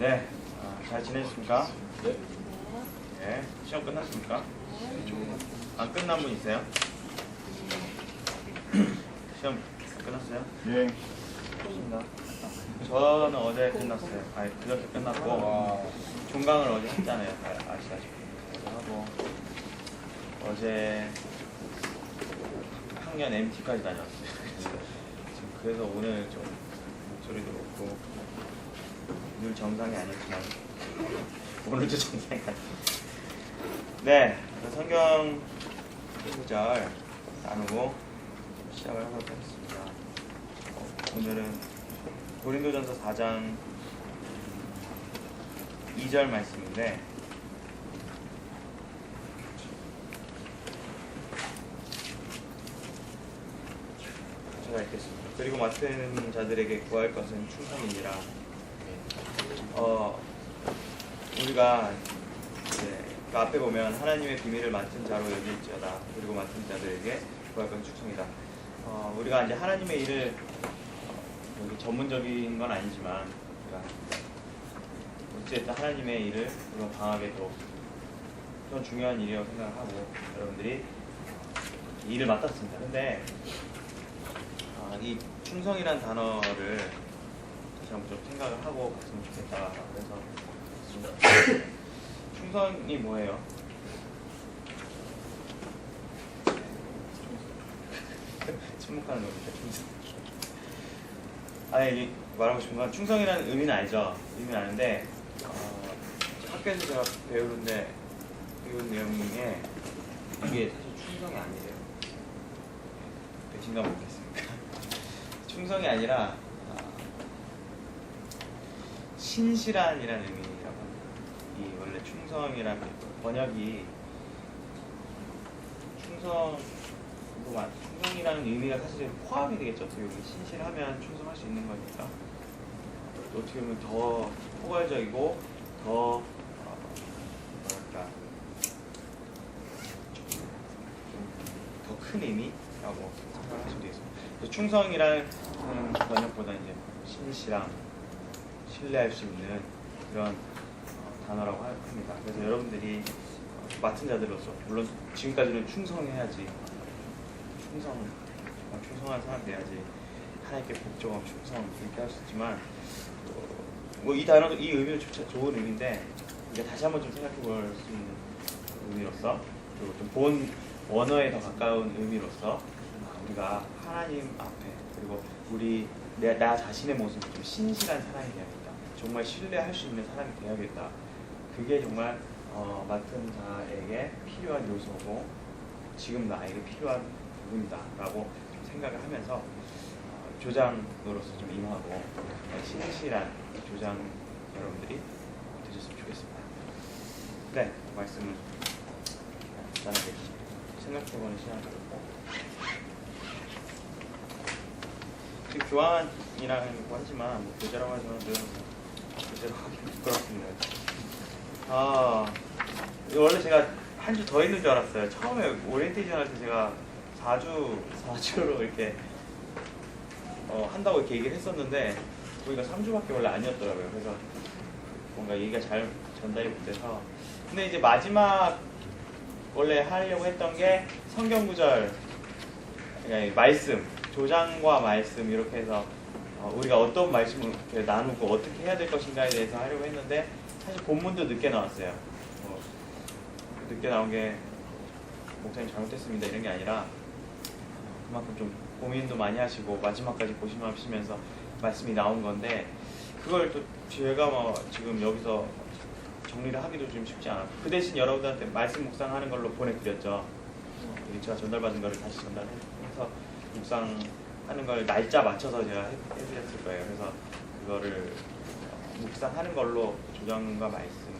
네, 잘 지내셨습니까? 네. 네, 시험 끝났습니까? 안 끝난 분 있어요? 시험 끝났어요? 예. 좋습니다. 저는 어제 끝났어요. 아니, 그저께 끝났고 종강을 어제 했잖아요. 아시다시피. 그래서 하고 어제 학년 MT까지 다녔어요. 그래서 오늘 좀 목소리도 그렇고 늘 정상이 아니었지만 오늘도 정상이 아니에요. 네, 성경 1구절 나누고 시작을 하도록 하겠습니다. 오늘은 고린도전서 4장 2절 말씀인데 제가 읽겠습니다. 그리고 맡은 자들에게 구할 것은 충성이니라. 우리가 이제 그 앞에 보면 하나님의 비밀을 맡은 자로 여길지어다. 그리고 맡은 자들에게 구할 것은 충성이다. 우리가 이제 하나님의 일을 전문적인 건 아니지만 우리가 어쨌든 하나님의 일을 우리가 강하게도 좀 중요한 일이라고 생각을 하고 여러분들이 이 일을 맡았습니다. 근데 이 충성이란 단어를 다시 한번 좀 생각을 하고 갔으면 좋겠다. 그래서 충성이 뭐예요? 침묵하는 겁니다. 충성. 아니, 말하고 싶은 건 충성이라는 의미는 알죠. 의미는 아는데 학교에서 제가 배운 내용 중에 이게 사실 충성이 아니에요. 배신감 없겠습니까? 충성이 아니라 신실한이라는 의미라고 합니다. 이 원래 충성이라는 번역이 충성이라는 의미가 사실 포함이 되겠죠. 어떻게 보면 신실하면 충성할 수 있는 거니까 어떻게 보면 더 포괄적이고 더 뭐랄까 더 큰 의미라고 생각하시면 되겠습니다. 충성이라는 번역보다 이제 신실함, 신뢰할 수 있는 그런 단어라고 합니다. 그래서 여러분들이 맡은 자들로서 물론 지금까지는 충성해야지 충성한 사람 돼야지 하나님께 복종하고 충성 이렇게 할 수 있지만 뭐 이 단어도 이 의미도 좋은 의미인데 이제 다시 한번 좀 생각해 볼 수 있는 의미로서 그리고 좀 본 원어에 더 가까운 의미로서 우리가 하나님 앞에 그리고 나 자신의 모습이 좀 신실한 사람이 되어야겠다. 정말 신뢰할 수 있는 사람이 되어야겠다. 그게 정말 맡은 자에게 필요한 요소고 지금 나에게 필요한 부분이다 라고 좀 생각을 하면서 조장으로서 좀 임하고 신실한 조장 여러분들이 되셨으면 좋겠습니다. 네, 말씀을 간단하게 생각해보는 시간을 갖고 지금 교환이라고 하지만 뭐 교재라고 하지만 교재라고 하기 부끄럽습니다. 원래 제가 한 주 더 있는 줄 알았어요. 처음에 오리엔테이션 할 때 제가 4주로 이렇게 한다고 이렇게 얘기를 했었는데 거기가 3주밖에 원래 아니었더라고요. 그래서 뭔가 얘기가 잘 전달이 못돼서 근데 이제 마지막 원래 하려고 했던 게 성경 구절 그러니까 말씀 조장과 말씀 이렇게 해서 우리가 어떤 말씀을 이렇게 나누고 어떻게 해야 될 것인가에 대해서 하려고 했는데 사실 본문도 늦게 나왔어요. 늦게 나온 게 목사님 잘못했습니다 이런 게 아니라 그만큼 좀 고민도 많이 하시고 마지막까지 고심하시면서 말씀이 나온 건데 그걸 또 제가 뭐 지금 여기서 정리를 하기도 좀 쉽지 않았고 그 대신 여러분들한테 말씀 묵상하는 걸로 보내드렸죠. 제가 전달받은 거를 다시 전달해서 묵상하는 걸 날짜 맞춰서 제가 해드렸을 거예요. 그래서 그거를 묵상하는 걸로 조정과 말씀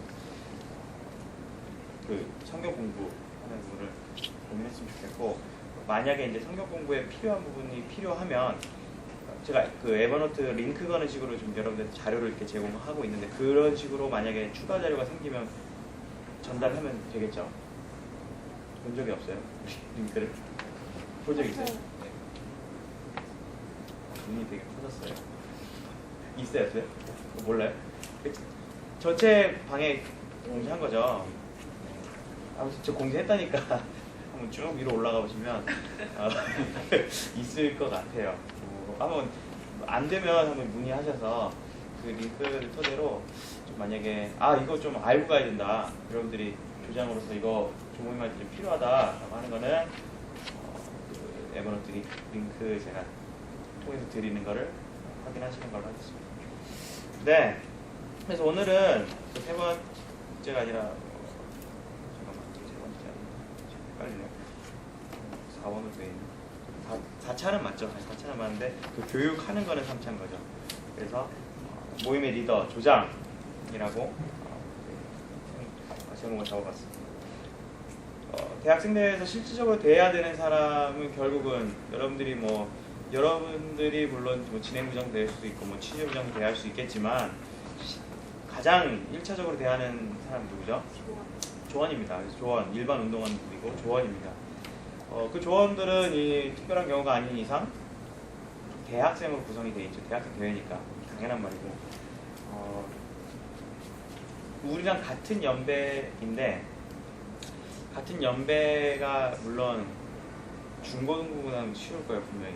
그 성경 공부하는 부분을 고민했으면 좋겠고 만약에 이제 성경 공부에 필요한 부분이 필요하면 제가 그 에버노트 링크 거는 식으로 좀 여러분들 자료를 이렇게 제공하고 있는데 그런 식으로 만약에 추가 자료가 생기면 전달하면 되겠죠. 본 적이 없어요. 링크를 본 적 있어요? 네. 눈이 되게 커졌어요. 있어요? 몰라요? 전체 방에 공지한 거죠. 아무튼 저 공지했다니까 한번 쭉 위로 올라가 보시면 있을 것 같아요. 한번 안 되면 한번 문의하셔서 그 링크를 토대로 좀 만약에 이거 좀 알고 가야 된다, 여러분들이 조장으로서 이거 조모임할 때 좀 필요하다라고 하는 거는 그 에버노트 링크 제가 통해서 드리는 거를 확인하시는 걸로 하겠습니다. 네, 그래서 오늘은 그 세 번째가 아니라 잠깐만, 세 번째 헷갈리네요. 4번으로 돼 있는 4차는 맞죠? 4차는 맞는데 그 교육하는 거는 3차인 거죠. 그래서 모임의 리더, 조장이라고 제목을 잡아봤습니다. 대학생 대회에서 실질적으로 돼야 되는 사람은 결국은 여러분들이 물론 진행부장 될 수도 있고 취재부장 돼야 할 수 있겠지만 가장 1차적으로 대하는 사람 누구죠? 조원입니다. 그래서 조원, 일반 운동원들이고 조원입니다. 그 조원들은 이 특별한 경우가 아닌 이상 대학생으로 구성이 되어 있죠. 대학생 대회니까 당연한 말이고, 우리랑 같은 연배인데 같은 연배가 물론 중고등부보다는 쉬울 거예요, 분명히.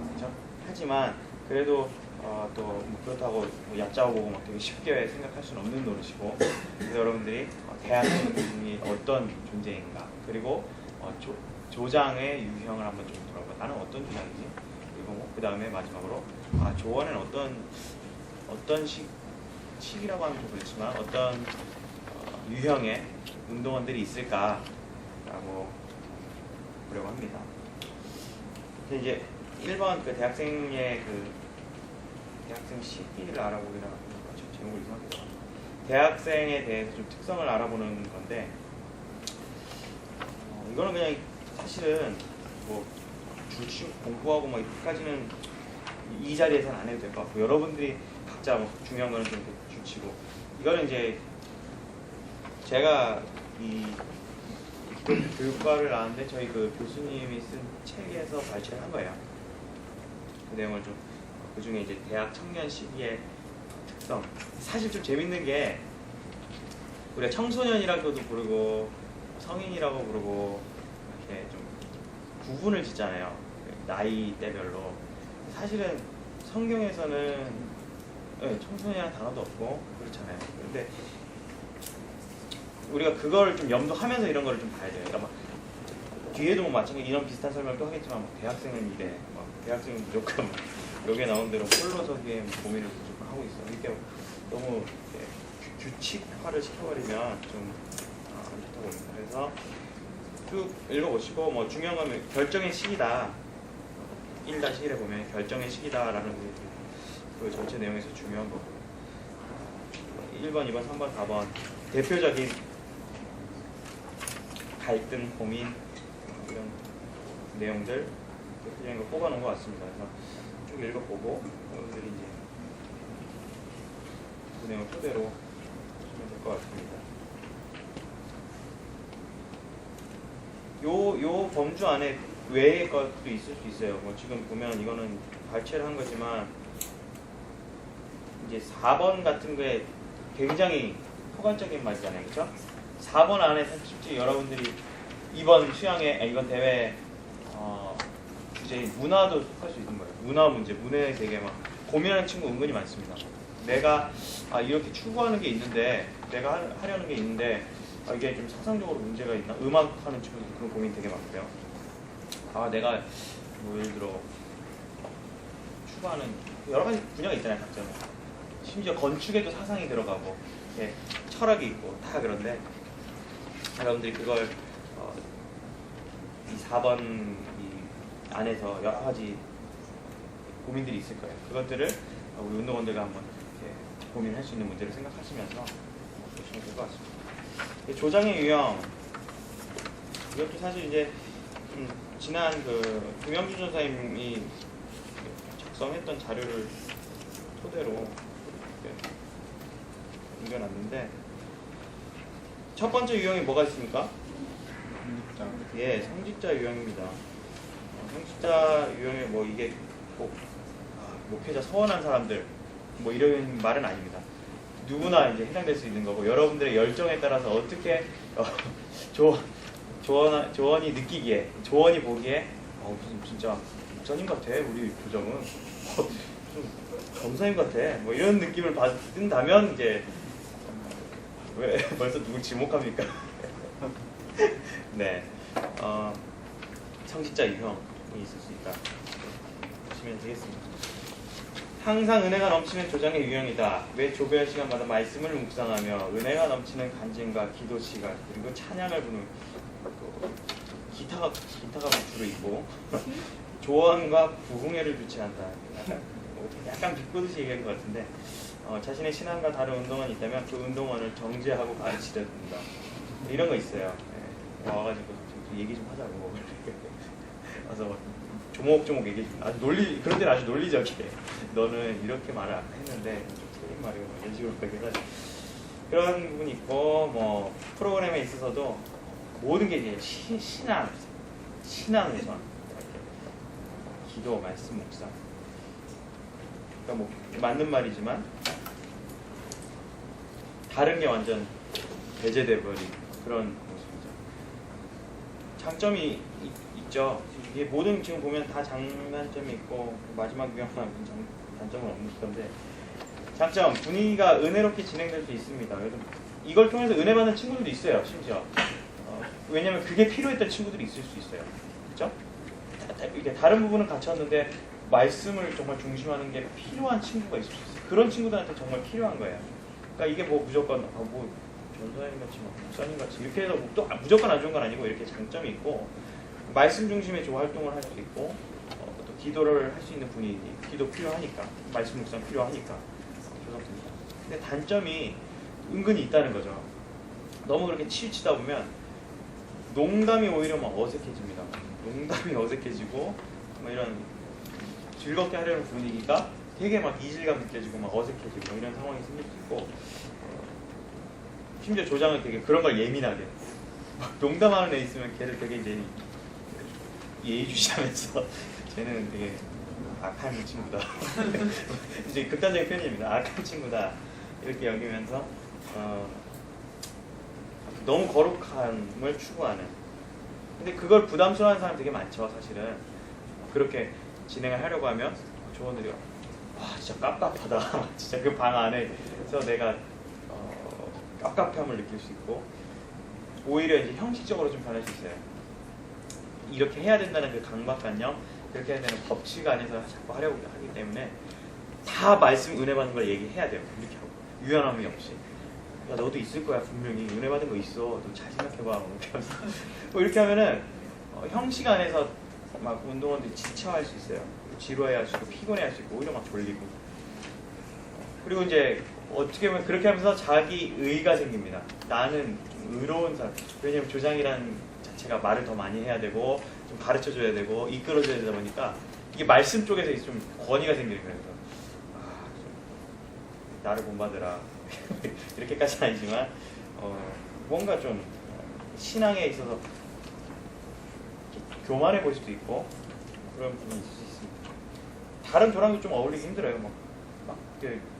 그렇죠? 하지만 그래도 또 그렇다고 얕잡아보고 되게 쉽게 생각할 수는 없는 노릇이고, 그래서 여러분들이 대학생이 어떤 존재인가, 그리고 조장의 유형을 한번 좀 들어봐. 나는 어떤 조장이지? 그리고 그 다음에 마지막으로 조원은 어떤 식이라고 하면 좀 그렇지만 어떤 유형의 운동원들이 있을까라고 보려고 합니다. 이제 1번 그 대학생의 대학생 시기를 알아보기라 제목을 이상하게 잡았네. 대학생에 대해서 좀 특성을 알아보는 건데, 이거는 그냥 사실은 줄치고 공부하고 이렇게까지는 이 자리에서는 안 해도 될 것 같고, 여러분들이 각자 중요한 거는 좀 줄치고, 이거는 이제 제가 이 교육과를 나왔는데 저희 그 교수님이 쓴 책에서 발췌를 한 거예요. 그 내용을 좀, 그 중에 이제 대학 청년 시기의 특성. 사실 좀 재밌는 게, 우리가 청소년이라고도 부르고 성인이라고 부르고 이렇게 좀 구분을 짓잖아요. 나이대별로. 사실은 성경에서는 청소년이라는 단어도 없고 그렇잖아요. 그런데 우리가 그걸 좀 염두하면서 이런 거를 좀 봐야 돼요. 그러니까 뒤에도 마찬가지 이런 비슷한 설명도 하겠지만 대학생은 이래, 대학생은 무조건 여기에 나온 대로 홀로서기에 고민을 무조건 하고 있어. 이렇게 너무 규칙화를 시켜버리면 좀 안 좋다고 봅니다. 그래서 쭉 읽어보시고 중요한 건 결정의 시기다. 1-1에 보면 결정의 시기다라는 그 전체 내용에서 중요한 거고, 1번, 2번, 3번, 4번 대표적인 갈등, 고민 이런 내용들 대표적인 거 뽑아놓은 것 같습니다. 그래서 쭉 읽어보고 여러분들이 이제 그 내용을 토대로 하시면 될 것 같습니다. 요 범주 안에 외의 것도 있을 수 있어요. 지금 보면 이거는 발췌를 한 거지만 이제 4번 같은 거에 굉장히 포괄적인 말이잖아요. 그렇죠? 4번 안에 솔직히 여러분들이 이번 이번 대회 주제인 문화도 속할 수 있는 거예요. 문화 문제, 문화에 되게 고민하는 친구 은근히 많습니다. 내가 이렇게 추구하는 게 있는데, 내가 하려는 게 있는데 이게 좀 사상적으로 문제가 있나? 음악하는 친구들 그런 고민 되게 많고요. 내가 예를 들어 추구하는 여러 가지 분야가 있잖아요, 각자. 심지어 건축에도 사상이 들어가고 철학이 있고 다 그런데, 여러분들이 그걸 이 4번 이 안에서 여러 가지 고민들이 있을 거예요. 그것들을 우리 운동원들과 한번 고민할 수 있는 문제를 생각하시면서 보시면 될 것 같습니다. 조장의 유형, 이것도 사실 이제 지난 그 김영준 전사님이 작성했던 자료를 토대로 이렇게 옮겨놨는데, 첫 번째 유형이 뭐가 있습니까? 성직자 유형입니다. 성직자 유형에 이게 꼭 목회자 서원한 사람들 이런 말은 아닙니다. 누구나 이제 해당될 수 있는 거고 여러분들의 열정에 따라서 어떻게 조언이 느끼기에 조언이 보기에 무슨 진짜 목사님 같아 우리 조정은 좀 검사님 같아 뭐 이런 느낌을 받는다면 이제 왜 벌써 누굴 지목합니까? 네, 성직자 유형이 있을 수 있다 보시면 되겠습니다. 항상 은혜가 넘치는 조장의 유형이다. 매 조별 시간마다 말씀을 묵상하며 은혜가 넘치는 간증과 기도 시간 그리고 찬양을 부르는 기타가 주로 있고 조언과 부흥회를 주최한다. 약간 비꼬듯이 얘기한 것 같은데 자신의 신앙과 다른 운동원이 있다면 그 운동원을 정죄하고 가르치려 듭니다. 이런 거 있어요. 네. 와가지고 얘기 좀 하자고 와서 막 조목조목 얘기 좀 아주 그런 데는 아주 논리적이에요. 너는 이렇게 말을 했는데 좀 틀린 말이고 이런 식으로 얘기해서 그런 부분이 있고 뭐 프로그램에 있어서도 모든 게 이제 신앙 우선 기도 말씀 묵상 그러니까 뭐 맞는 말이지만 다른 게 완전 배제돼 버린 그런 모습이죠. 장점이 있죠. 이게 모든 지금 보면 다 장단점이 있고 마지막 유형만 단점은 없는 건데 장점 분위기가 은혜롭게 진행될 수 있습니다. 그래서 이걸 통해서 은혜 받는 친구들도 있어요. 심지어 왜냐면 그게 필요했던 친구들이 있을 수 있어요. 그렇죠? 이게 다른 부분은 갖췄는데 말씀을 정말 중심하는 게 필요한 친구가 있을 수 있어요. 그런 친구들한테 정말 필요한 거예요. 그러니까 이게 뭐 무조건 뭐 전도사님 같이 목사님 같이 이렇게 해서 또 무조건 안 좋은 건 아니고 이렇게 장점이 있고 말씀 중심의 조 활동을 할 수 있고 또 기도를 할 수 있는 분위기 기도 필요하니까 말씀 묵상 필요하니까 조성됩니다. 근데 단점이 은근히 있다는 거죠. 너무 그렇게 치우치다 보면 농담이 오히려 막 어색해집니다. 농담이 어색해지고 뭐 이런 즐겁게 하려는 분위기가 되게 막 이질감 느껴지고 막 어색해지고 이런 상황이 생길 수 있고 심지어 조장은 되게 그런 걸 예민하게 막 농담하는 애 있으면 걔를 되게 이제 예의주시하면서 쟤는 되게 악한 친구다 이제 극단적인 표현입니다. 악한 친구다 이렇게 여기면서 너무 거룩함을 추구하는 근데 그걸 부담스러워하는 사람 되게 많죠. 사실은 그렇게 진행을 하려고 하면 조원들이 와 진짜 깝깝하다 진짜 그 방 안에서 내가 깝깝함을 느낄 수 있고 오히려 이제 형식적으로 좀 변할 수 있어요. 이렇게 해야 된다는 그 강박관념 그렇게 해야 되는 법칙 안에서 자꾸 하려고 하기 때문에 다 말씀 은혜 받는 걸 얘기해야 돼요. 이렇게 하고 유연함이 없이 야 너도 있을 거야 분명히 은혜 받은 거 있어 너 잘 생각해봐 이렇게 하면서 뭐 이렇게 하면은 형식 안에서 막 운동원들이 지쳐할 수 있어요. 지루해 할 수 있고 피곤해 할 수 있고 오히려 막 졸리고 그리고 이제 어떻게 보면 그렇게 하면서 자기 의가 생깁니다. 나는 좀 의로운 사람 왜냐면 조장이라는 자체가 말을 더 많이 해야 되고 좀 가르쳐줘야 되고 이끌어줘야 되다 보니까 이게 말씀 쪽에서 좀 권위가 생기는 거예요. 좀 나를 본받으라 이렇게까지는 아니지만 뭔가 좀 신앙에 있어서 교만해 보일 수도 있고 그런 부분이 있을 수 있습니다. 다른 조랑도 좀 어울리기 힘들어요. 막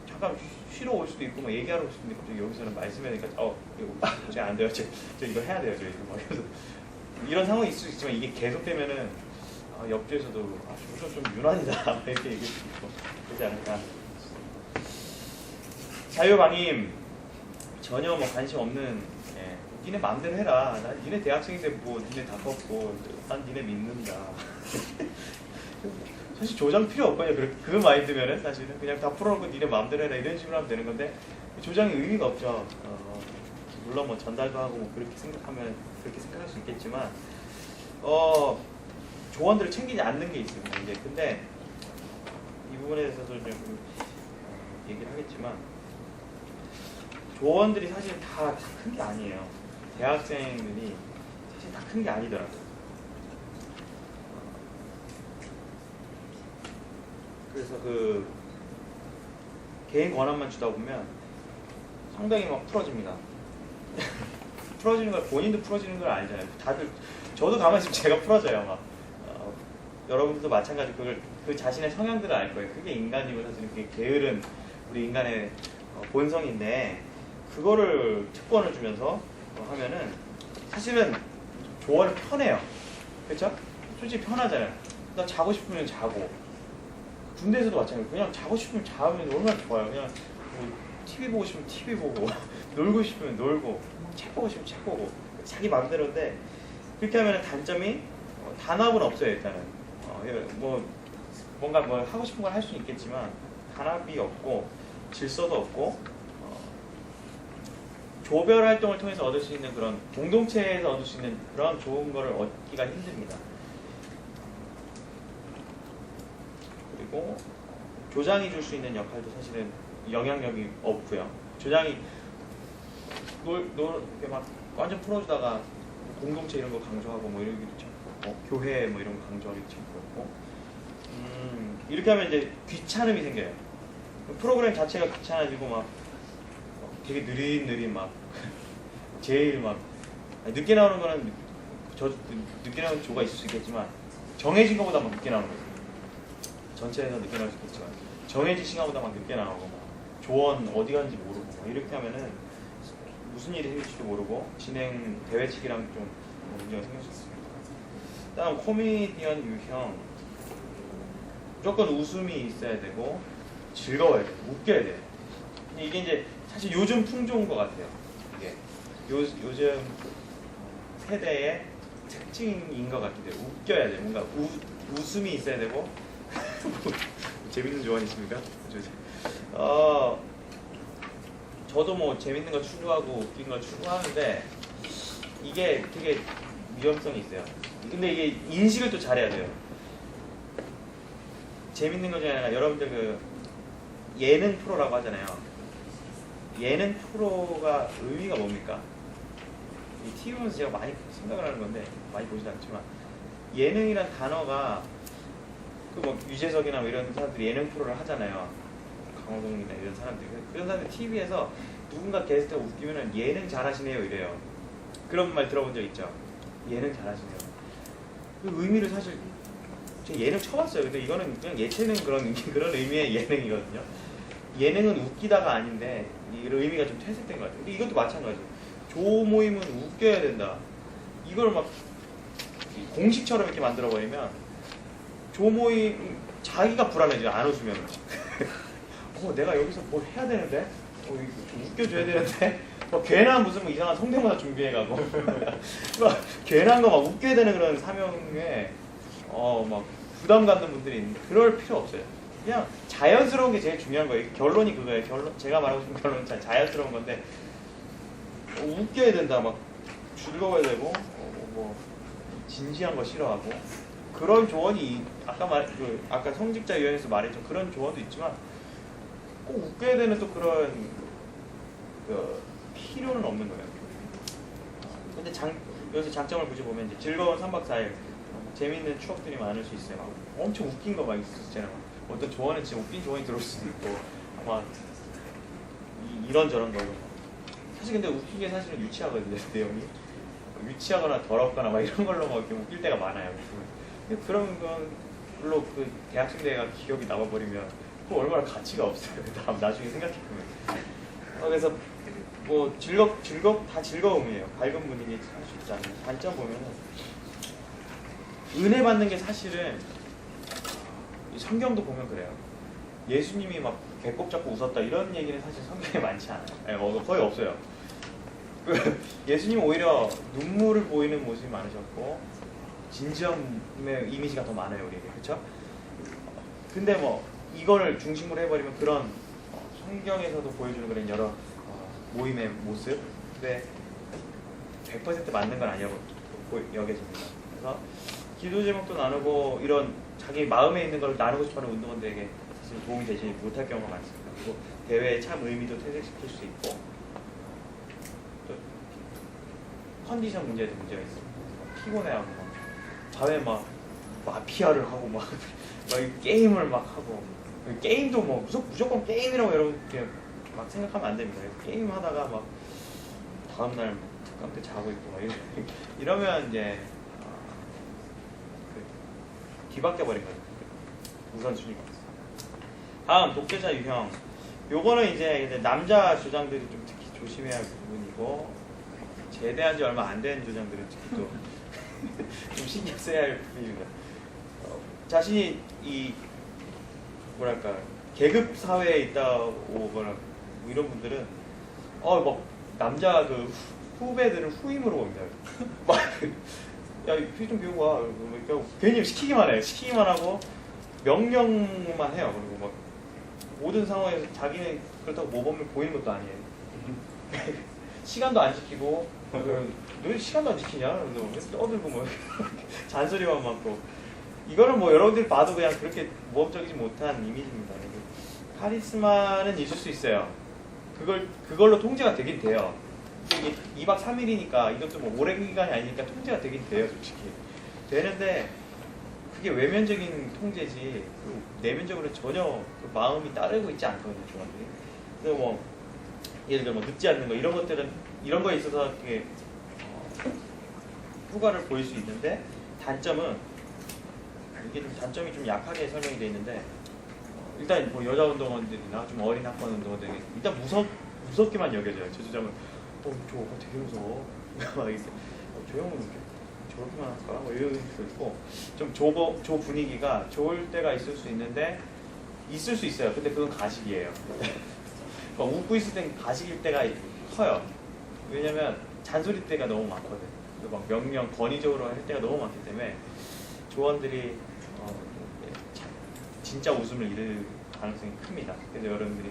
잠깐 쉬러 올 수도 있고 막 얘기하러 올 수도 있고 갑자기 여기서는 말씀하니까 이거 제가 안 돼요. 저 이거 해야 돼요. 저 이거 막 이런 상황이 있을 수 있지만 이게 계속되면은 옆주에서도 좀 유난이다 이렇게 얘기할 수 있고 그러지 않을까. 자유방임 전혀 뭐 관심 없는 니네 마음대로 해라. 난 니네 대학생인데 뭐 니네 다 컸고 난 니네 믿는다. 사실 조장 필요 없거든요. 그 마인드면은 사실은 그냥 다 풀어놓고 니네 마음대로 해라 이런 식으로 하면 되는 건데 조장이 의미가 없죠. 물론 뭐 전달도 하고 뭐 그렇게 생각하면 그렇게 생각할 수 있겠지만 조언들을 챙기지 않는 게 있습니다. 이제 근데 이 부분에 대해서도 좀 얘기를 하겠지만 조언들이 사실 다 큰 게 아니에요. 대학생들이 사실 다 큰 게 아니더라고요. 그래서 그 개인 권한만 주다 보면 상당히 막 풀어집니다. 풀어지는 걸 본인도 풀어지는 걸 알잖아요. 다들 저도 가만히 있으면 제가 풀어져요. 막 여러분들도 마찬가지 그 자신의 성향들을 알 거예요. 그게 인간이고 사실 그게 게으른 우리 인간의 본성인데 그거를 특권을 주면서 하면은 사실은 조언이 편해요. 그렇죠? 솔직히 편하잖아요. 나 자고 싶으면 자고, 군대에서도 마찬가지고 그냥 자고 싶으면 자면 얼마나 좋아요. 그냥 뭐 TV 보고 싶으면 TV 보고 놀고 싶으면 놀고 책 보고 싶으면 책 보고 자기 마음대로인데 그렇게 하면 단점이 단합은 없어요. 일단은 뭐 뭔가 뭐 하고 싶은 걸 할 수는 있겠지만 단합이 없고 질서도 없고 조별 활동을 통해서 얻을 수 있는 그런 공동체에서 얻을 수 있는 그런 좋은 거를 얻기가 힘듭니다. 그리고 조장이 줄 수 있는 역할도 사실은 영향력이 없고요. 조장이 이렇게 막 완전 풀어주다가 공동체 이런 거 강조하고 뭐 이런 게 참 교회 뭐 이런 거 강조하기 참 그렇고 이렇게 하면 이제 귀찮음이 생겨요. 프로그램 자체가 귀찮아지고 막 되게 느릿느릿 막 제일 막 늦게 나오는 거는 늦게 나오는 조가 있을 수 있겠지만 정해진 것보다 막 늦게 나오는 거죠. 전체에서 늦게 나올 수 있겠지만 정해진 시간보다 막 늦게 나오고 막 조언 어디 가는지 모르고 막 이렇게 하면은 무슨 일이 생길지도 모르고 진행 대회칙이랑 좀 문제가 생길 수 있습니다. 다음 코미디언 유형 무조건 웃음이 있어야 되고 즐거워야 돼요. 웃겨야 돼요. 이게 이제 사실 요즘 풍조인 것 같아요. 이게 요즘 세대의 특징인 것 같기도 해요. 웃겨야 돼요. 뭔가 웃음이 있어야 되고 재밌는 조언 있습니까? 저도 뭐 재밌는 거 추구하고 웃긴 거 추구하는데 이게 되게 위험성이 있어요. 근데 이게 인식을 또 잘해야 돼요. 재밌는 거 중에 하나가 여러분들 그 예능 프로라고 하잖아요. 예능 프로가 의미가 뭡니까? 이 TV 보면서 제가 많이 생각을 하는 건데 많이 보지도 않지만 예능이란 단어가 그 뭐 유재석이나 뭐 이런 사람들이 예능 프로를 하잖아요. 강호동이나 이런 사람들 그런 사람들 TV에서 누군가 게스트가 웃기면은 예능 잘하시네요 이래요. 그런 말 들어본 적 있죠? 예능 잘하시네요. 그 의미를 사실 제가 예능 쳐봤어요. 근데 이거는 그냥 예체능 그런 의미의 예능이거든요. 예능은 웃기다가 아닌데 이런 의미가 좀 퇴색된 것 같아요. 근데 이것도 마찬가지예요. 조 모임은 웃겨야 된다. 이걸 막 공식처럼 이렇게 만들어버리면 조 모임 자기가 불안해져요. 안 웃으면. 내가 여기서 뭘 해야 되는데? 이거 좀 웃겨줘야 되는데? 괜한 무슨 뭐 이상한 성대모사 준비해가고 막 괜한 거 막 웃겨야 되는 그런 사명에 막 부담 갖는 분들이 있는데 그럴 필요 없어요. 그냥 자연스러운 게 제일 중요한 거예요. 결론이 그거예요. 제가 말하고 싶은 결론은 자연스러운 건데 웃겨야 된다. 막 즐거워야 되고 뭐 진지한 거 싫어하고 그런 조언이 아까 성직자 유형에서 말했죠. 그런 조언도 있지만 꼭 웃겨야 되는 또 그런 필요는 없는 거예요. 근데 여기서 장점을 굳이 보면 이제 즐거운 3박 4일 재밌는 추억들이 많을 수 있어요. 막 엄청 웃긴 거 막 있었잖아요. 어떤 조언은 진짜 웃긴 조언이 들어올 수도 있고 아마 이런저런 걸로 사실 근데 웃긴 게 사실은 유치하거든요. 내용이 유치하거나 더럽거나 막 이런 걸로 막 이렇게 웃길 때가 많아요. 근데 그런 건 물론 그 대학생 때가 기억이 남아버리면 그 얼마나 가치가 없어요. 나중에 생각해보면 그래서 뭐 다 즐거움이에요. 밝은 분위기 할 수 있잖아요. 단점 보면은 은혜 받는 게 사실은 이 성경도 보면 그래요. 예수님이 막 배꼽 잡고 웃었다 이런 얘기는 사실 성경에 많지 않아요. 거의 없어요. 예수님 오히려 눈물을 보이는 모습이 많으셨고 진지함의 이미지가 더 많아요 우리에게. 그렇죠? 근데 뭐 이거를 중심으로 해버리면 그런 성경에서도 보여주는 그런 여러 모임의 모습 근데 100% 맞는 건 아니라고 여겨집니다. 그래서 기도 제목도 나누고 이런 자기 마음에 있는 걸 나누고 싶어하는 운동원들에게 사실 도움이 되지 못할 경우가 많습니다. 그리고 대회의 참 의미도 퇴색시킬 수 있고 또 컨디션 문제도 문제가 있습니다. 피곤해하고 막 밤에 막 마피아를 하고 막 게임을 막 하고 게임도 뭐 무조건 게임이라고 여러분 이렇게 막 생각하면 안 됩니다. 게임 하다가 막 다음날 특강 때 자고 있고 막 이러면 이제 뒤바뀌어 버린 거죠. 우선순위가. 다음 독재자 유형. 요거는 이제 남자 조장들이 좀 특히 조심해야 할 부분이고, 제대한 지 얼마 안 된 조장들은 특히 또 좀 신경 써야 할 부분입니다. 자신이 이 뭐랄까 계급 사회에 있다고 거나 뭐 이런 분들은 막 남자 그 후배들을 후임으로 봅니다. 막 야, 휘좀 배우고 와. 그러니까 괜히 시키기만 해요. 시키기만 하고 명령만 해요. 그리고 막 모든 상황에서 자기는 그렇다고 모범을 보이는 것도 아니에요. 시간도 안 지키고 너 시간도 안 지키냐? 그래서 떠들고 뭐 잔소리만 많고, 이거는 뭐 여러분들이 봐도 그냥 그렇게 모범적이지 못한 이미지입니다. 카리스마는 있을 수 있어요. 그걸로 통제가 되긴 돼요. 이게 2박 3일이니까 이것도 뭐 오랜 기간이 아니니까 통제가 되긴 돼요, 솔직히. 되는데 그게 외면적인 통제지 내면적으로 전혀 그 마음이 따르고 있지 않거든요, 조원들이. 그래서 뭐 예를 들어 뭐 늦지 않는 거 이런 것들은 이런 거에 있어서 이렇게 후과를 보일 수 있는데, 단점은 이게 좀 단점이 좀 약하게 설명이 돼 있는데, 일단 뭐 여자 운동원들이나 좀 어린 학번 운동원들이 일단 무섭게만 여겨져요. 제 주장은 저거 되게 무서워. 막 이렇게 저 형은 이렇게 저렇게만 할까? 뭐 이런 거 있고, 좀 저 분위기가 좋을 때가 있을 수 있는데, 있을 수 있어요. 근데 그건 가식이에요. 웃고 있을 땐 가식일 때가 커요. 왜냐면 잔소리 때가 너무 많거든. 막 명령 권위적으로 할 때가 너무 많기 때문에 조원들이 진짜 웃음을 잃을 가능성이 큽니다. 그래서 여러분들이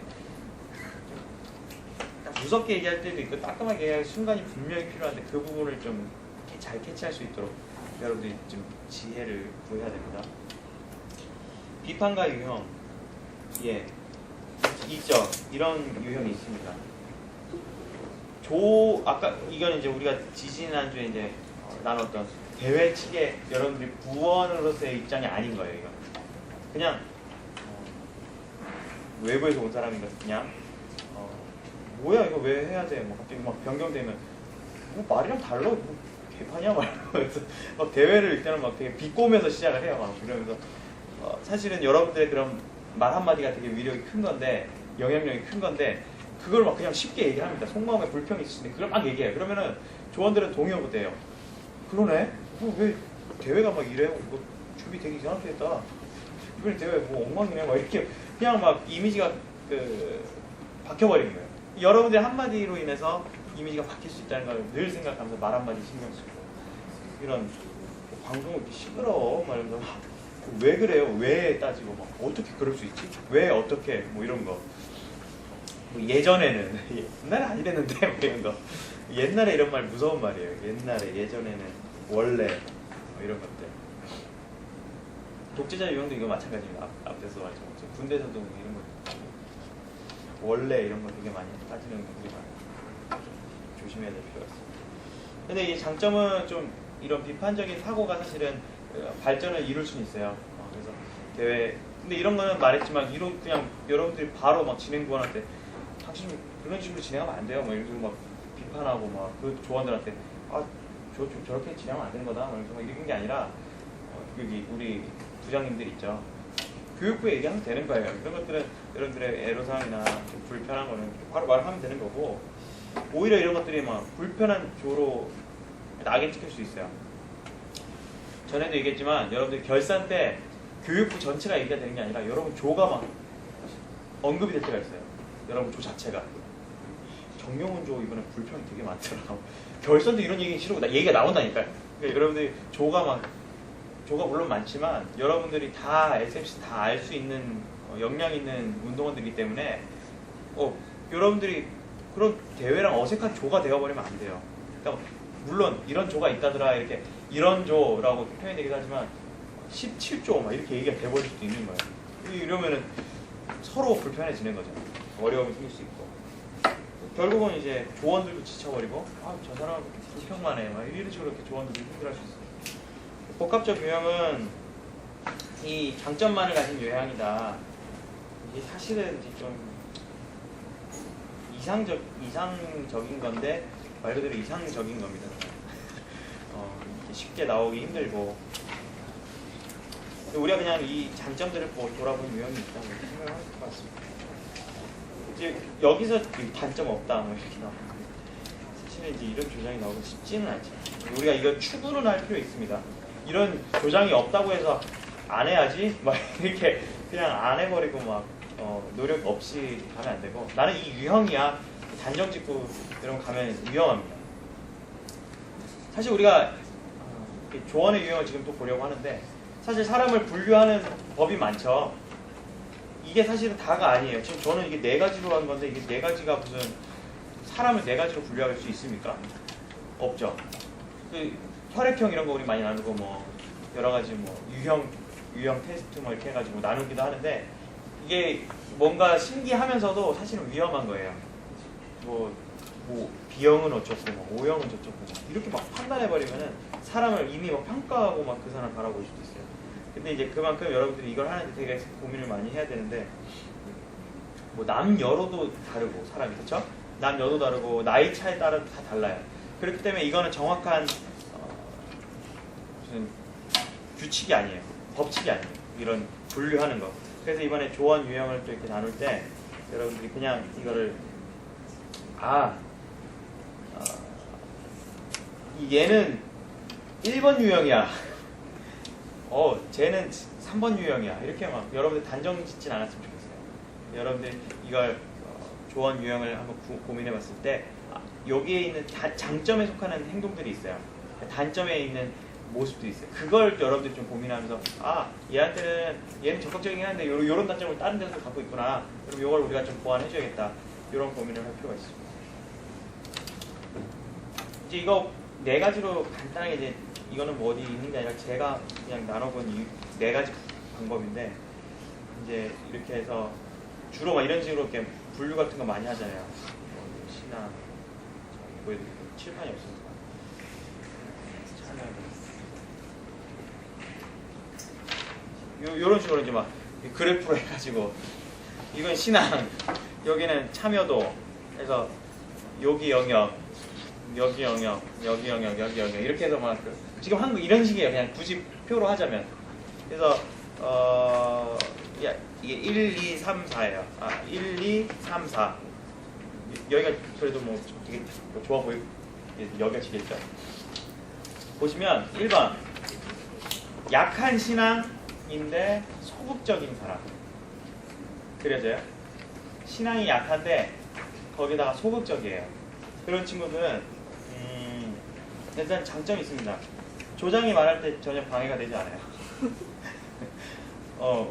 무섭게 얘기할 때도 있고 따끔하게 얘기할 순간이 분명히 필요한데, 그 부분을 좀 잘 캐치할 수 있도록 여러분들이 좀 지혜를 구해야 됩니다. 비판과 유형, 있죠. 이런 유형이 있습니다. 아까 이건 이제 우리가 지지난주에 이제 나눴던 대회 측의 여러분들이 부원으로서의 입장이 아닌 거예요. 이건 그냥 외부에서 온 사람인 것 그냥 뭐야 이거 왜 해야 돼? 뭐 갑자기 막 변경되면 뭐 말이랑 달라? 뭐 개판이야 말이면서 막 대회를 일단은 막 되게 비꼬면서 시작을 해요. 막 그러면서 사실은 여러분들의 그런 말 한마디가 되게 위력이 큰 건데, 영향력이 큰 건데, 그걸 막 그냥 쉽게 얘기합니다. 속마음에 불평이 있으시는데 그걸 막 얘기해요. 그러면은 조원들은 동의 못해요. 그러네? 왜 대회가 막 이래? 이거 준비 되게 이상하게 했다. 이번에 대회 뭐 엉망이네? 막 이렇게 그냥 막 이미지가 박혀버린 거예요. 여러분들의 한마디로 인해서 이미지가 바뀔 수 있다는 걸 늘 생각하면서 말 한마디 신경 쓰고, 이런 방송을 이렇게 시끄러워 말면서 왜 그래요? 왜 따지고 막 어떻게 그럴 수 있지? 왜 어떻게 뭐 이런 거. 뭐 예전에는 옛날에 아니랬는데 뭐 이런 거. 옛날에 이런 말 무서운 말이에요. 옛날에 예전에는 원래 뭐 이런 것들. 독재자 유형도 이거 마찬가지입니다. 앞에서 말했죠. 군대에서도 뭐 이런 거 원래 이런 거 되게 많이 따지는 우리가 조심해야 될 필요가 있습니다. 근데 이 장점은 좀 이런 비판적인 사고가 사실은 발전을 이룰 수는 있어요. 그래서 대회 근데 이런 거는 말했지만 그냥 여러분들이 바로 막 진행부원한테 당신 그런 식으로 진행하면 안 돼요. 막 이런 식으로 막 비판하고 막 그 조원들한테 저렇게 진행하면 안 되는 거다. 막 이런 게 아니라 여기 우리 부장님들 있죠. 교육부에 얘기하면 되는 거예요. 그런 것들은 여러분들의 애로사항이나 불편한 거는 바로 말하면 되는 거고, 오히려 이런 것들이 막 불편한 조로 낙인 찍힐 수 있어요. 전에도 얘기했지만 여러분들 결산 때 교육부 전체가 얘기가 되는 게 아니라 여러분 조가 막 언급이 될 때가 있어요. 여러분 조 자체가. 정명훈 조 이번에 불편이 되게 많더라고. 결선도 이런 얘기 싫고 얘기가 나온다니까요. 그러니까 여러분들이 조가 물론 많지만 여러분들이 다 SMC 다 알 수 있는 역량 있는 운동원들이기 때문에 여러분들이 그런 대회랑 어색한 조가 되어버리면 안 돼요. 그러니까 물론 이런 조가 있다더라 이렇게 이런 조라고 표현이 되기도 하지만 17조 막 이렇게 얘기가 돼버릴 수도 있는 거예요. 이러면은 서로 불편해지는 거죠. 어려움이 생길 수 있고 결국은 이제 조원들도 지쳐버리고 저 사람 불평만 해 막 이런 식으로 이렇게 조원들이 힘들어할 수 있어요. 복합적 유형은 이 장점만을 가진 유형이다. 이게 사실은 이제 좀 이상적인 건데 말 그대로 이상적인 겁니다. 쉽게 나오기 힘들고 우리가 그냥 이 장점들을 돌아보는 유형이 있다고 생각을 할 것 같습니다. 이제 여기서 단점 없다 뭐 이렇게 나오는데 사실은 이제 이런 조장이 나오기 쉽지는 않죠. 우리가 이걸 추구는 할 필요 있습니다. 이런 조장이 없다고 해서 안 해야지 막 이렇게 그냥 안 해버리고 막 노력 없이 가면 안 되고 나는 이 유형이야 단정 짓고 이런 거 가면 위험합니다. 사실 우리가 조언의 유형을 지금 또 보려고 하는데 사실 사람을 분류하는 법이 많죠. 이게 사실은 다가 아니에요. 지금 저는 이게 4가지로 한 건데 이게 4가지가 무슨 사람을 4가지로 분류할 수 있습니까? 없죠. 그 혈액형 이런 거 우리 많이 나누고 뭐 여러 가지 뭐 유형 테스트 뭐 이렇게 해가지고 나누기도 하는데 이게 뭔가 신기하면서도 사실은 위험한 거예요. 뭐 B형은 어쩌고 뭐 O형은 저쩌고 이렇게 막 판단해버리면은 사람을 이미 막 평가하고 막 그 사람 바라볼 수도 있어요. 근데 이제 그만큼 여러분들이 이걸 하는데 되게 고민을 많이 해야 되는데 뭐 남여로도 다르고 사람이 그렇죠? 남여도 다르고 나이 차에 따라 다 달라요. 그렇기 때문에 이거는 정확한 무슨 규칙이 아니에요. 법칙이 아니에요. 이런 분류하는 거. 그래서 이번에 조언 유형을 또 이렇게 나눌 때 여러분들이 그냥 이거를 얘는 1번 유형이야. 쟤는 3번 유형이야. 이렇게 막 여러분들 단정 짓진 않았으면 좋겠어요. 여러분들 이걸 조언 유형을 한번 고민해 봤을 때 여기에 있는 장점에 속하는 행동들이 있어요. 단점에 있는 모습도 있어요. 그걸 여러분들이 좀 고민하면서 얘는 적극적이긴 한데 요런 단점을 다른 데서 갖고 있구나. 그럼 요걸 우리가 좀 보완해 줘야겠다. 이런 고민을 할 필요가 있습니다. 이제 이거 4가지로 간단하게 이제 이거는 뭐 어디 있는 게 아니라 제가 그냥 나눠본 이 4가지 방법인데 이제 이렇게 해서 주로 막 이런 식으로 이렇게 분류 같은 거 많이 하잖아요. 시나 보여드릴게요. 칠판이 없으니까. 요런 식으로 이제 막 그래프로 해가지고 이건 신앙, 여기는 참여도 해서 여기 영역, 여기 영역, 여기 영역, 여기 영역 이렇게 해서 막 지금 한국 이런 식이에요. 그냥 굳이 표로 하자면. 그래서 이게 1, 2, 3, 4예요. 1, 2, 3, 4. 여기가 그래도 뭐 되게 좋아 보이고 여겨지겠죠. 보시면 1번 약한 신앙인데 소극적인 사람 그려져요. 신앙이 약한데 거기다가 소극적이에요. 그런 친구들은 일단 장점이 있습니다. 조장이 말할 때 전혀 방해가 되지 않아요.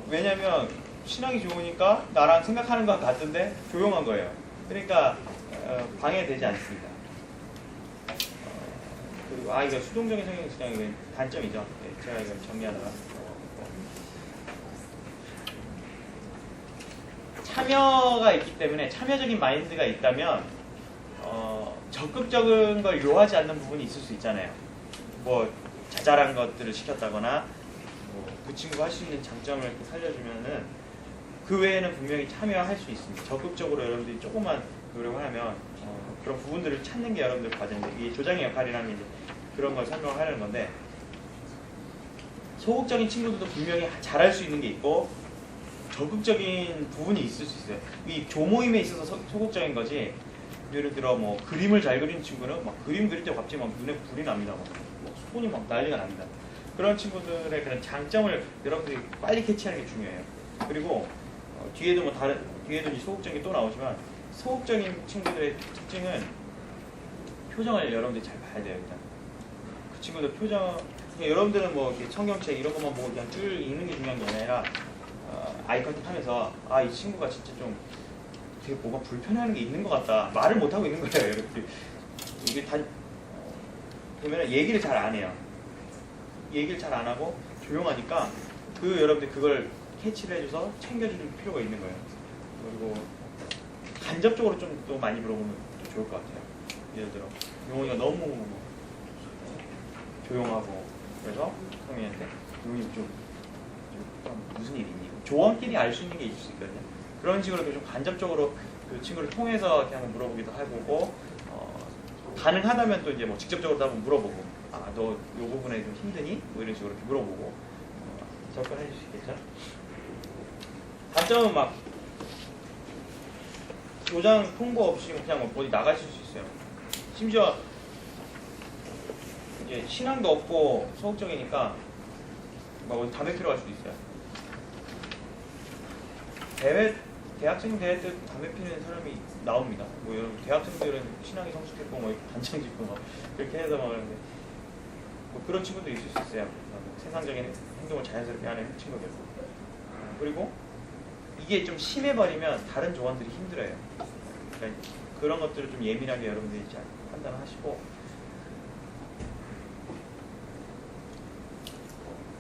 왜냐면 신앙이 좋으니까 나랑 생각하는 것 같은데 조용한 거예요. 그러니까 방해되지 않습니다. 그리고 이거 수동적인 성향 신앙이 단점이죠. 네, 제가 이걸 정리하다가 참여가 있기 때문에 참여적인 마인드가 있다면 적극적인 걸 요하지 않는 부분이 있을 수 있잖아요. 뭐 자잘한 것들을 시켰다거나 그 친구가 할 수 있는 장점을 이렇게 살려주면은 그 외에는 분명히 참여할 수 있습니다. 적극적으로 여러분들이 조금만 노력을 하면 그런 부분들을 찾는 게 여러분들 과정인데 이 조장의 역할이라는 게 이제 그런 걸 설명을 하려는 건데 소극적인 친구들도 분명히 잘할 수 있는 게 있고 적극적인 부분이 있을 수 있어요. 이 조모임에 있어서 소극적인 거지. 예를 들어 뭐 그림을 잘 그리는 친구는 막 그림 그릴 때 갑자기 막 눈에 불이 납니다. 막 손이 막 난리가 납니다. 그런 친구들의 그런 장점을 여러분들이 빨리 캐치하는 게 중요해요. 그리고 뒤에도 이 소극적인 게 또 나오지만 소극적인 친구들의 특징은 표정을 여러분들이 잘 봐야 돼요. 일단 그 친구들 표정 여러분들은 뭐 이렇게 성경책 이런 것만 보고 그냥 쭉 읽는 게 중요한 게 아니라 아이 컨택하면서 이 친구가 진짜 좀 되게 뭐가 불편해하는 게 있는 것 같다. 말을 못 하고 있는 거예요. 이렇게 이게 보면은 얘기를 잘 안 해요. 얘기를 잘 안 하고 조용하니까 여러분들 그걸 캐치를 해줘서 챙겨주는 필요가 있는 거예요. 그리고 간접적으로 좀 또 많이 물어보면 또 좋을 것 같아요. 예를 들어 용훈이가 너무 조용하고 그래서 성민한테 용훈이 좀 무슨 일이 있니? 조언끼리 알 수 있는 게 있을 수 있거든요. 그런 식으로 좀 간접적으로 그 친구를 통해서 이렇게 한번 물어보기도 해보고 가능하다면 또 이제 뭐 직접적으로도 한번 물어보고 너 요 부분에 좀 힘드니? 뭐 이런 식으로 이렇게 물어보고 접근해 줄 수 있겠죠? 단점은 막 조장 통보 없이 그냥 뭐 어디 나가실 수 있어요. 심지어 이제 신앙도 없고 소극적이니까 막 어디 담배 피러 갈 수도 있어요. 대학생 대회 때 담배 피는 사람이 나옵니다. 뭐 여러분 대학생들은 신앙이 성숙했고 뭐 반창 짓고 막 그렇게 해서 막 그러는데 뭐 그런 친구들이 있을 수 있어요. 세상적인 행동을 자연스럽게 하는 친구들. 그리고 이게 좀 심해버리면 다른 조언들이 힘들어요. 그러니까 그런 것들을 좀 예민하게 여러분들이 잘 판단하시고,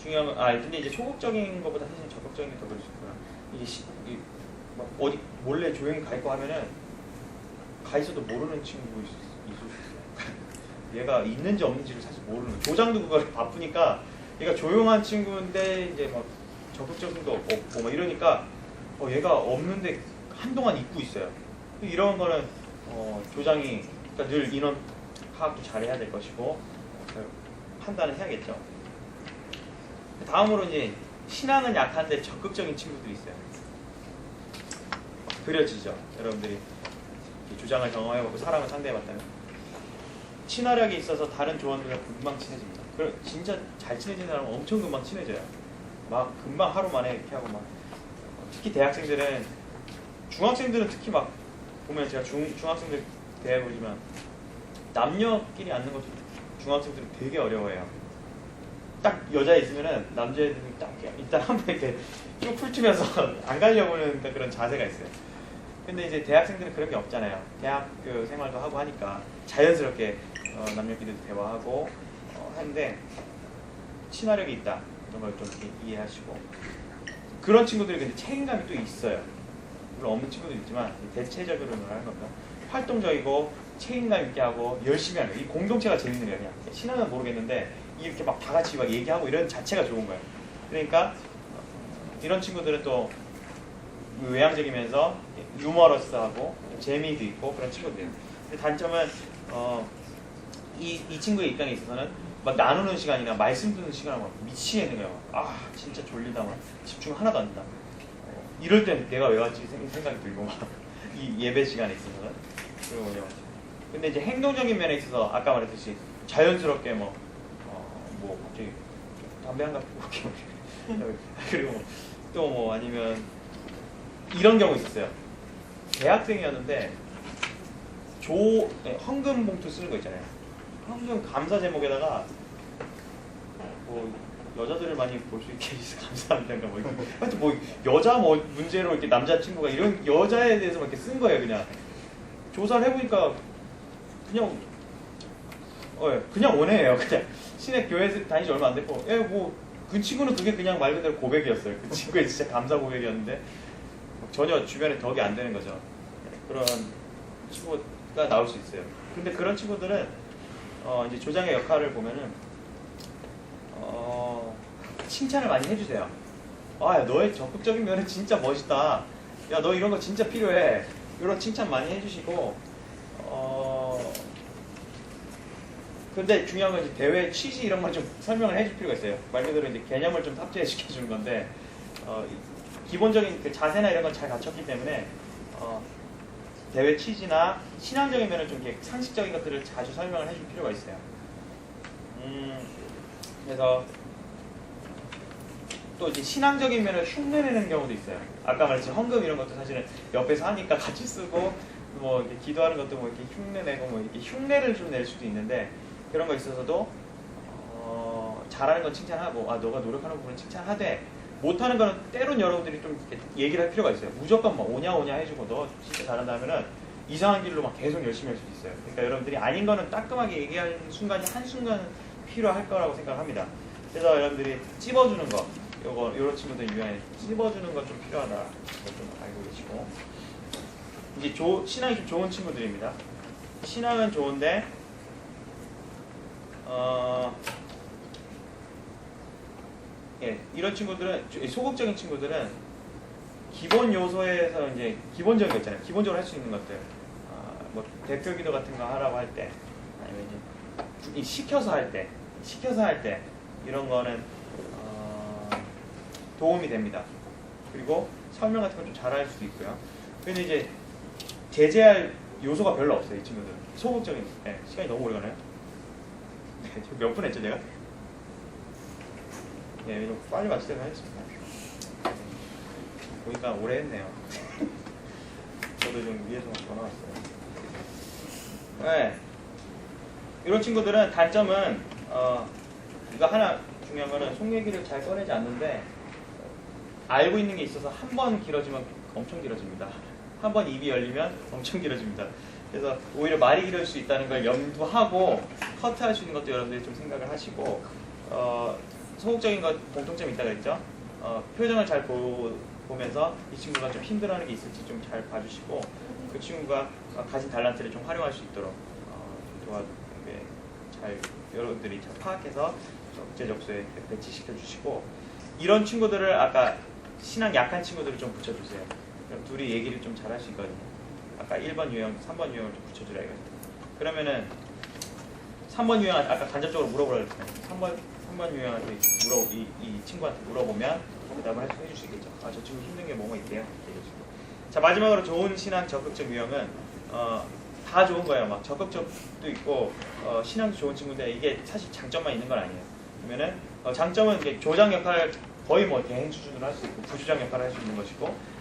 중요한 건 근데 이제 소극적인 것보다 사실 적극적인 게 더 그럴 수 있구나. 막 어디 몰래 조용히 가 있고 하면은 가 있어도 모르는 친구 있을 수 있어요. 얘가 있는지 없는지를 사실 모르는. 조장도 그걸 바쁘니까 얘가 조용한 친구인데 이제 막 적극적인 거 없고 막 이러니까 얘가 없는데 한동안 잊고 있어요. 이런 거는 조장이 그러니까 늘 인원 파악도 잘해야 될 것이고 판단을 해야겠죠. 다음으로 이제 신앙은 약한데 적극적인 친구들이 있어요. 그려지죠. 여러분들이 조장을 경험해보고 사람을 상대해봤다면 친화력이 있어서 다른 조원들과 금방 친해집니다. 진짜 잘 친해지는 사람은 엄청 금방 친해져요. 막 금방 하루 만에 이렇게 하고 막 특히 대학생들은 중학생들은 특히 막 보면 제가 중학생들 대해보지만 남녀끼리 앉는 것도 중학생들은 되게 어려워해요. 딱 여자 있으면은 남자애들이 딱 일단 한번 이렇게 쭉 훑으면서 안 가려고 하는 그런 자세가 있어요. 근데 이제 대학생들은 그런 게 없잖아요. 대학교 생활도 하고 하니까 자연스럽게 남녀끼리도 대화하고 하는데 친화력이 있다. 이런 걸 좀 이해하시고 그런 친구들이 근데 책임감이 또 있어요. 물론 없는 친구도 있지만 대체적으로는 하는 겁니다. 활동적이고 책임감 있게 하고 열심히 하는 이 공동체가 재밌는 거예요. 그냥 신앙은 모르겠는데 이렇게 막 다 같이 막 얘기하고 이런 자체가 좋은 거예요. 그러니까 이런 친구들은 또 외향적이면서 유머러스하고 재미도 있고 그런 친구들이에요. 근데 단점은 이 친구의 입장에 있어서는 막 나누는 시간이나 말씀 듣는 시간을 막 미치겠는 거예요. 진짜 졸리다. 막 집중 하나도 안 된다. 이럴 땐 내가 왜 왔지 생각이 들고 막 이 예배 시간에 있어서는 그리고 근데 이제 행동적인 면에 있어서 아까 말했듯이 자연스럽게 뭐 갑자기 담배 한 갑 피고 그리고 또 뭐 아니면 이런 경우 있었어요. 대학생이었는데 헌금 봉투 쓰는 거 있잖아요. 헌금 감사 제목에다가 뭐 여자들을 많이 볼 수 있게 해주셔서 감사합니다. 하여튼 뭐 여자 뭐 문제로 이렇게 남자친구가 이런 여자에 대해서 이렇게 쓴 거예요. 그냥 조사를 해보니까 그냥 원해예요. 그냥 신의 교회 다니지 얼마 안 됐고, 그 친구는 그게 그냥 말 그대로 고백이었어요. 그 친구의 진짜 감사 고백이었는데 전혀 주변에 덕이 안 되는 거죠. 그런 친구가 나올 수 있어요. 근데 그런 친구들은 이제 조장의 역할을 보면은 칭찬을 많이 해주세요. 야, 너의 적극적인 면은 진짜 멋있다. 야, 너 이런 거 진짜 필요해. 이런 칭찬 많이 해주시고 근데 중요한 건 이제 대회 취지 이런 걸 좀 설명을 해줄 필요가 있어요. 말 그대로 이제 개념을 좀 탑재해 시켜주는 건데 기본적인 그 자세나 이런 건 잘 갖췄기 때문에 대회 취지나 신앙적인 면을 좀 이렇게 상식적인 것들을 자주 설명을 해줄 필요가 있어요. 그래서 또 이제 신앙적인 면을 흉내내는 경우도 있어요. 아까 말했지 헌금 이런 것도 사실은 옆에서 하니까 같이 쓰고 뭐 이렇게 기도하는 것도 뭐 이렇게 흉내내고 뭐 이렇게 흉내를 좀 낼 수도 있는데 그런 거 있어서도 잘하는 건 칭찬하고 너가 노력하는 부분은 칭찬하되 못하는 거는 때론 여러분들이 좀 이렇게 얘기를 할 필요가 있어요. 무조건 막 오냐 해주고 너 진짜 잘한다 하면은 이상한 길로 막 계속 열심히 할 수도 있어요. 그러니까 여러분들이 아닌 거는 따끔하게 얘기하는 순간이 한순간 필요할 거라고 생각합니다. 그래서 여러분들이 찝어주는 거 이런 친구들 유형에 찝어주는 건 좀 필요하다. 좀 알고 계시고 이제 신앙이 좀 좋은 친구들입니다. 신앙은 좋은데 이런 친구들은 소극적인 친구들은 기본 요소에서 이제 기본적인 거 있잖아요. 기본적으로 할 수 있는 것들 뭐 대표 기도 같은 거 하라고 할 때 아니면 이제 시켜서 할 때 이런 거는 도움이 됩니다. 그리고 설명 같은 건 좀 잘할 수도 있고요. 근데 이제 제재할 요소가 별로 없어요. 이 친구들은 소극적인. 네, 시간이 너무 오래 가나요? 네, 몇 분 했죠 제가? 네, 이거 빨리 마치도록 하겠습니다. 보니까 오래 했네요. 저도 좀 위에서 전화 왔어요. 네. 이런 친구들은 단점은 이거 하나 중요한 거는 속 얘기를 잘 꺼내지 않는데 알고 있는 게 있어서 한 번 길어지면 엄청 길어집니다. 한 번 입이 열리면 엄청 길어집니다. 그래서 오히려 말이 길어질 수 있다는 걸 염두하고 커트할 수 있는 것도 여러분들이 좀 생각을 하시고 소극적인 것 공통점이 있다고 했죠. 표정을 잘 보면서 이 친구가 좀 힘들어하는 게 있을지 좀 잘 봐주시고 그 친구가 가진 달란트를 좀 활용할 수 있도록 잘 여러분들이 잘 파악해서 적재적소에 배치시켜 주시고 이런 친구들을 아까 신앙 약한 친구들을 좀 붙여주세요. 그럼 둘이 얘기를 좀 잘 할 수 있거든요. 아까 1번 유형, 3번 유형을 좀 붙여주라 이거죠. 그러면은 3번 유형 아까 간접적으로 물어보라 그랬잖아요. 3번 유형한테 이 친구한테 물어보면 대답을 해줄 수 있겠죠. 아, 저 친구 힘든 게 뭐가 있대요. 자, 마지막으로 좋은 신앙 적극적 유형은 다 좋은 거예요. 막 적극적도 있고 신앙도 좋은 친구인데 이게 사실 장점만 있는 건 아니에요. 그러면은 장점은 이게 조장 역할을 거의 뭐 대행 수준으로 할 수 있고 부조장 역할을 할 수 있는 것이고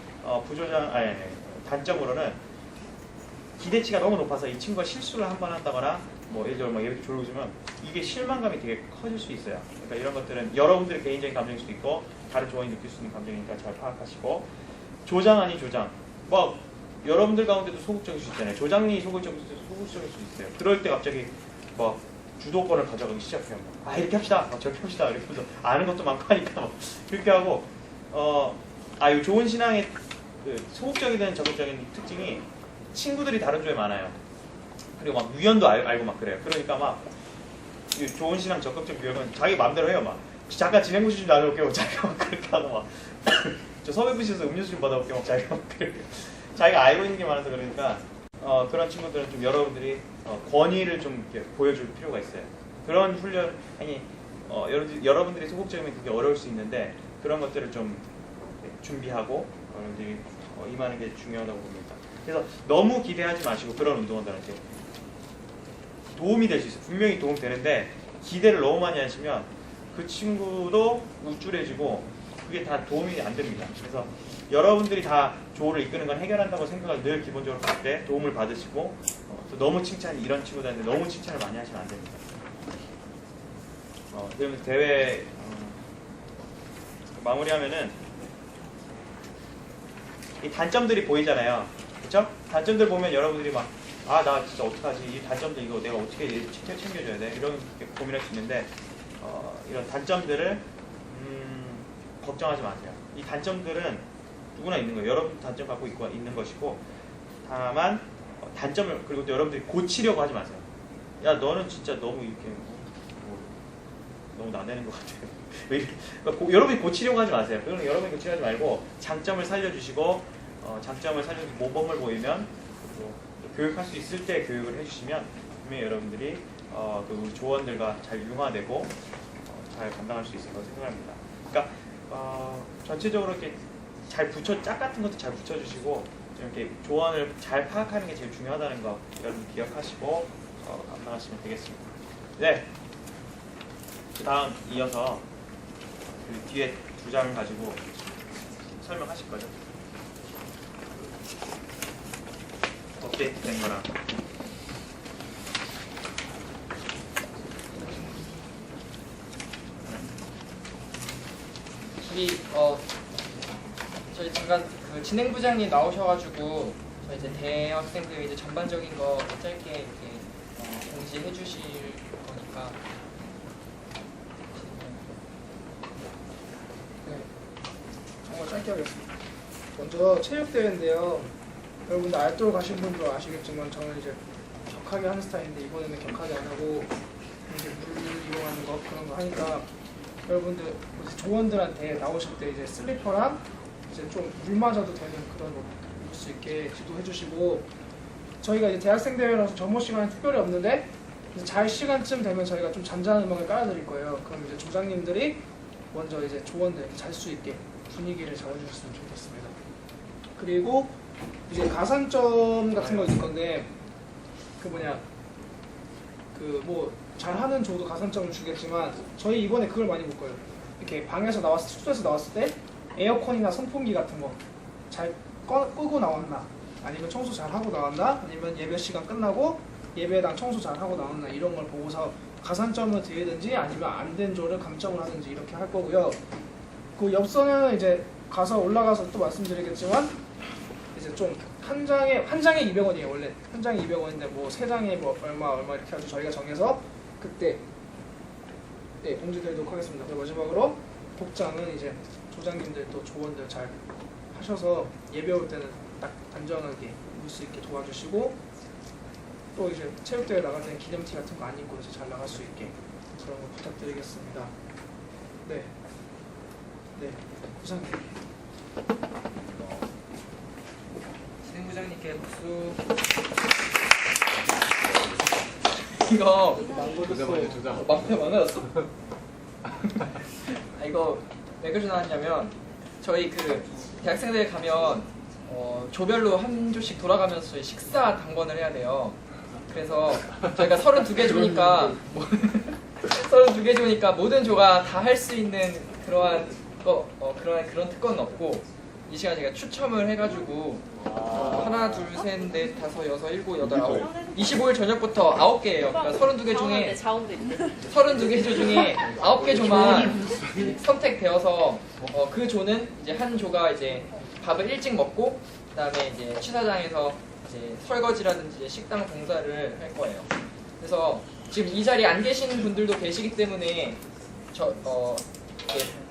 단점으로는 기대치가 너무 높아서 이 친구가 실수를 한 번 한다거나 뭐 예를 들어 막 이렇게 졸고 있으면 이게 실망감이 되게 커질 수 있어요. 그러니까 이런 것들은 여러분들의 개인적인 감정일 수도 있고 다른 조원이 느낄 수 있는 감정이니까 잘 파악하시고 조장 아닌 조장 뭐 여러분들 가운데도 소극적일 수 있잖아요. 조장이 소극적일 수 있어요. 그럴 때 갑자기 뭐 주도권을 가져가기 시작해요. 아 이렇게 합시다. 저렇게 합시다. 이렇게 하면서 아는 것도 많고 하니까 뭐 그렇게 하고 이 좋은 신앙의 그 소극적이든 적극적인 특징이 친구들이 다른 조에 많아요. 그리고 막 유연도 알고 막 그래요. 그러니까 막 좋은 신앙 적극적 유형은 자기 마음대로 해요. 막 잠깐 진행부시 좀 나눠올게요. 자기가 막 그렇게 하고 막 저 섭외부시에서 음료수 좀 받아올게요. 막 자기가 막 그렇게 자기가 알고 있는 게 많아서 그러니까 그런 친구들은 좀 여러분들이 권위를 좀 이렇게 보여줄 필요가 있어요. 그런 훈련 아니 여러분들이 소극적이면 그게 어려울 수 있는데 그런 것들을 좀 준비하고 여러분들이 임하는 게 중요하다고 봅니다. 그래서 너무 기대하지 마시고 그런 운동원들한테 도움이 될 수 있어요. 분명히 도움 되는데 기대를 너무 많이 하시면 그 친구도 우쭐해지고 그게 다 도움이 안 됩니다. 그래서 여러분들이 다 조를 이끄는 건 해결한다고 생각을 늘 기본적으로 할 때 도움을 받으시고 또 너무 이런 친구들한테 너무 칭찬을 많이 하시면 안 됩니다. 그러면서 대회 마무리하면은 이 단점들이 보이잖아요. 그렇죠? 단점들 보면 여러분들이 막 나 진짜 어떡하지? 이 단점들 이거 내가 어떻게 챙겨줘야 돼? 이런 고민할 수 있는데 이런 단점들을 걱정하지 마세요. 이 단점들은 누구나 있는 거예요. 여러분 단점 갖고 있는 것이고 다만 단점을 그리고 또 여러분들이 고치려고 하지 마세요. 야 너는 진짜 너무 이렇게 너무 나대는 것 같아요. 그러니까 여러분이 고치려고 하지 마세요. 그러면 여러분이 고치려고 하지 말고 장점을 살려주시고 장점을 살려주고 모범을 보이면 그리고 교육할 수 있을 때 교육을 해주시면 분명히 여러분들이 우리 조원들과 잘 융화되고 잘 감당할 수 있을 거라고 생각합니다. 그러니까 전체적으로 이렇게 짝 같은 것도 잘 붙여주시고 이렇게 조언을 잘 파악하는 게 제일 중요하다는 거 여러분 기억하시고 감당하시면 되겠습니다. 네. 그 다음 이어서 그 뒤에 두 장 가지고 설명하실 거죠? 업데이트 된 거랑 저희 잠깐 그 진행부장님 나오셔가지고 저희 이제 대학생들 이제 전반적인 거 짧게 이렇게 공지해 주실 거니까. 네, 정말 짧게 하겠습니다. 먼저 체육대회인데요. 여러분들 알토로 가신 분도 아시겠지만 저는 이제 격하게 하는 스타일인데 이번에는 격하게 안 하고 이제 물 이용하는 거 그런 거 하니까 여러분들 조원들한테 나오실 때 이제 슬리퍼랑 이제 좀 물 맞아도 되는 그런 옷 입을 수 있게 지도해 주시고 저희가 이제 대학생 대회라서 점호 시간이 특별히 없는데 이제 잘 시간쯤 되면 저희가 좀 잔잔한 음악을 깔아드릴 거예요. 그럼 이제 조장님들이 먼저 이제 조원들 잘 수 있게 분위기를 잡아주셨으면 좋겠습니다. 그리고 이제 가산점 같은 거 있을 건데 그 뭐냐 그 뭐 잘하는 조도 가산점을 주겠지만 저희 이번에 그걸 많이 볼 거예요. 이렇게 방에서 나왔을 숙소에서 나왔을 때 에어컨이나 선풍기 같은 거 잘 끄고 나왔나, 아니면 청소 잘 하고 나왔나, 아니면 예배 시간 끝나고 예배당 청소 잘 하고 나왔나, 이런 걸 보고서 가산점을 드리든지 아니면 안 된 조를 감점을 하든지 이렇게 할 거고요. 그 엽서는 이제 가서 올라가서 또 말씀드리겠지만 이제 좀 한 장에 200원이에요. 원래 한 장에 200원인데 뭐 세 장에 뭐 얼마 이렇게 해서 저희가 정해서 그때 네, 공지 드리도록 하겠습니다. 그리고 마지막으로 복장은 이제 조장님들 또 조원들 잘 하셔서 예배 올 때는 딱 안전하게 입을 수 있게 도와주시고, 또 이제 체육대회 나갈 때는 기념티 같은 거 안 입고 이제 잘 나갈 수 있게 그런 거 부탁드리겠습니다. 네, 부장님. 진행부장님께 박수. 이거 막대 많아졌어. 이거 왜 그러지 나왔냐면 저희 그 대학생들 가면 조별로 한 조씩 돌아가면서 저희 식사 당번을 해야 돼요. 그래서 저희가 32개 조니까 32개 조니까 모든 조가 다 할 수 있는 그러한 그런 특권은 없고, 이 시간 제가 추첨을 해가지고 하나, 둘, 셋, 넷, 다섯, 여섯, 일곱, 여덟, 아홉 25일 저녁부터 9개예요. 그러니까 32개 중에 자원도 있대. 32개 조 중에 9개 조만 선택되어서 그 조는 이제 한 조가 이제 밥을 일찍 먹고 그다음에 이제 취사장에서 이제 설거지라든지 식당 봉사를 할 거예요. 그래서 지금 이 자리에 안 계시는 분들도 계시기 때문에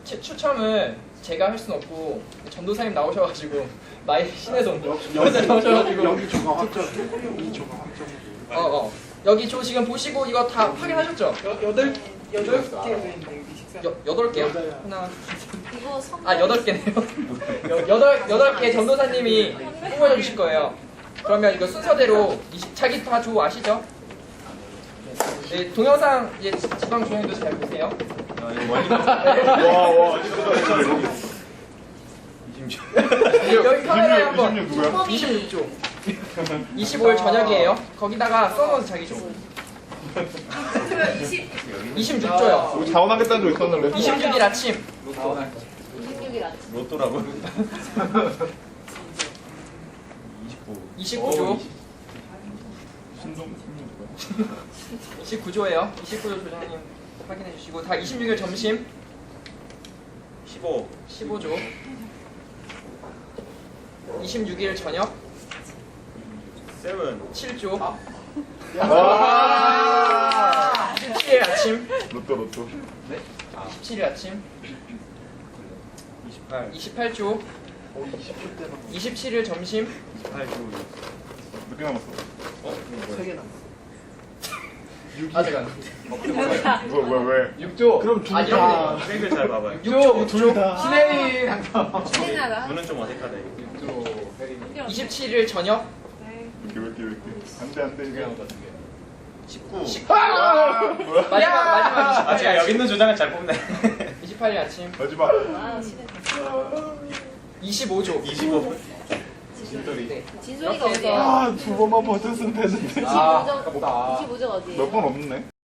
추첨을 제가 할 수는 없고 전도사님 나오셔가지고 마이 신의 종 나오셔가지고 여기 조가 확정. 이 조가 확정. 여기 조 지금 보시고 이거 다 확인하셨죠? 8개요? 하나, 이거 성. 8개네요. 8개 전도사님이 뽑아줘 주실 거예요. 그러면 이거 순서대로 자기 다 조 아시죠? 네, 동영상 이제 지방 조형도 잘 보세요. 이거 원리 와. 여기 카메라에 한번 26 누구야? 26조 25일 저녁이에요. 거기다가 써놓은 자기 조 26조요. 우리 자원하겠다는 거 있었는데. 26일 아침 26일 아침. 로또라고? 29조 신동 누구야? 29조예요. 29조 조장님 확인해 주시고, 다 26일 점심 15조 26일 저녁 7조 와. 17일 아침 로또. 17일 아침 28조 27일 점심 몇 개 남았어? 3개 남았어. 아직 안 왜? 6조. 그럼 아, 이렇게 색을 잘 봐봐요. 6조 둘 다. 신혜리 진행하다. 눈은 좀 어색하다 이거. 27일 저녁 몇 개? 안돼 이거. 19. 마지막 아 제가 여기 있는 조장을 잘 뽑네. 28일 아침 마지막. 아, 신행. 25조 25. 네. 진솔이가 이렇게 해서 어디야? 두 번만 버텼으면 됐는데. 25점 어디에요? 몇 번 없네.